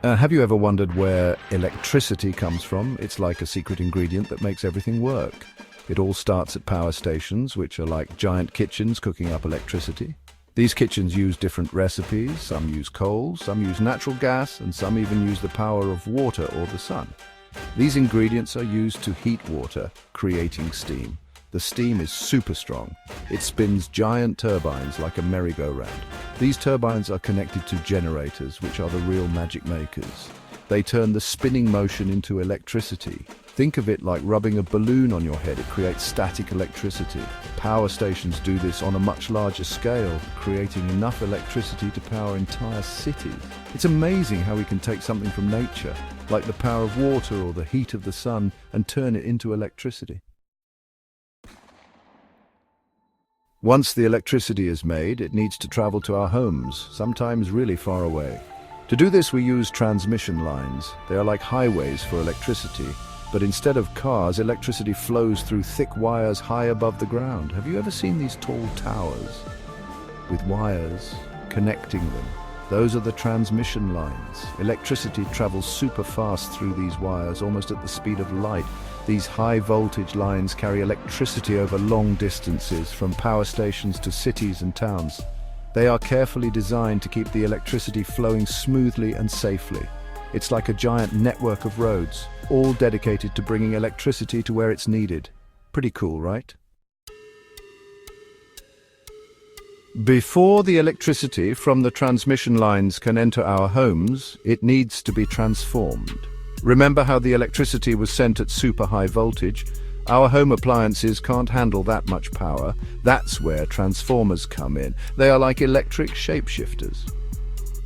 Have you ever wondered where electricity comes from? It's like a secret ingredient that makes everything work. It all starts at power stations, which are like giant kitchens cooking up electricity. These kitchens use different recipes. Some use coal, some use natural gas, and some even use the power of water or the sun. These ingredients are used to heat water, creating steam. The steam is super strong. It spins giant turbines like a merry-go-round. These turbines are connected to generators, which are the real magic makers. They turn the spinning motion into electricity. Think of it like rubbing a balloon on your head. It creates static electricity. Power stations do this on a much larger scale, creating enough electricity to power entire cities. It's amazing how we can take something from nature, like the power of water or the heat of the sun, and turn it into electricity. Once the electricity is made, it needs to travel to our homes, sometimes really far away. To do this, we use transmission lines. They are like highways for electricity, but instead of cars, electricity flows through thick wires high above the ground. Have you ever seen these tall towers with wires connecting them? Those are the transmission lines. Electricity travels super fast through these wires, almost at the speed of light. These high-voltage lines carry electricity over long distances, from power stations to cities and towns. They are carefully designed to keep the electricity flowing smoothly and safely. It's like a giant network of roads, all dedicated to bringing electricity to where it's needed. Pretty cool, right? Before the electricity from the transmission lines can enter our homes, it needs to be transformed. Remember how the electricity was sent at super high voltage? Our home appliances can't handle that much power. That's where transformers come in. They are like electric shapeshifters.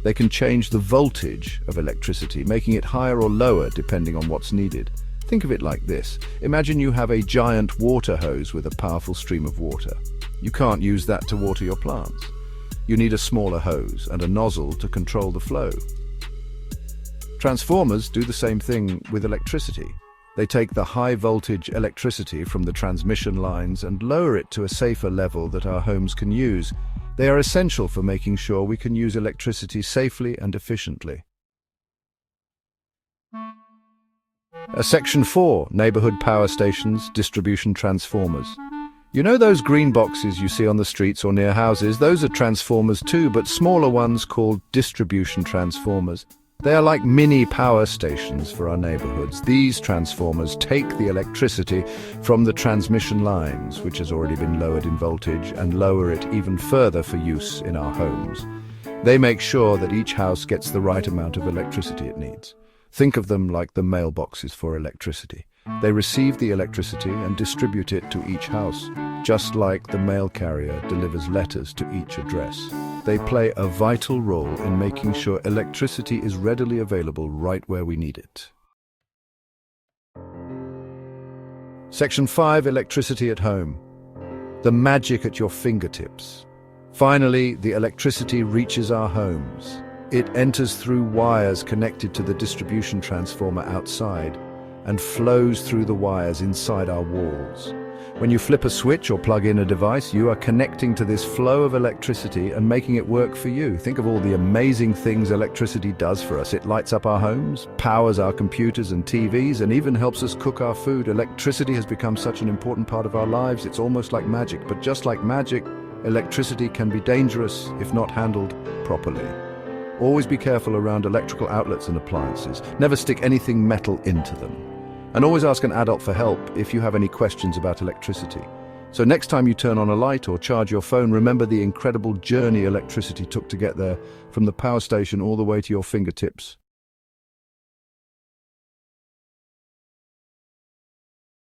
They can change the voltage of electricity, making it higher or lower depending on what's needed. Think of it like this. Imagine you have a giant water hose with a powerful stream of water. You can't use that to water your plants. You need a smaller hose and a nozzle to control the flow. Transformers do the same thing with electricity. They take the high-voltage electricity from the transmission lines and lower it to a safer level that our homes can use. They are essential for making sure we can use electricity safely and efficiently. Section 4, Neighborhood Power Stations, Distribution Transformers. You know those green boxes you see on the streets or near houses? Those are transformers too, but smaller ones called distribution transformers. They are like mini power stations for our neighborhoods. These transformers take the electricity from the transmission lines, which has already been lowered in voltage, and lower it even further for use in our homes. They make sure that each house gets the right amount of electricity it needs. Think of them like the mailboxes for electricity. They receive the electricity and distribute it to each house, just like the mail carrier delivers letters to each address. They play a vital role in making sure electricity is readily available right where we need it. Section 5, Electricity at Home. The magic at your fingertips. Finally, the electricity reaches our homes. It enters through wires connected to the distribution transformer outside and flows through the wires inside our walls. When you flip a switch or plug in a device, you are connecting to this flow of electricity and making it work for you. Think of all the amazing things electricity does for us. It lights up our homes, powers our computers and TVs, and even helps us cook our food. Electricity has become such an important part of our lives. It's almost like magic. But just like magic, electricity can be dangerous if not handled properly. Always be careful around electrical outlets and appliances. Never stick anything metal into them. And always ask an adult for help if you have any questions about electricity. So next time you turn on a light or charge your phone, remember the incredible journey electricity took to get there, from the power station all the way to your fingertips.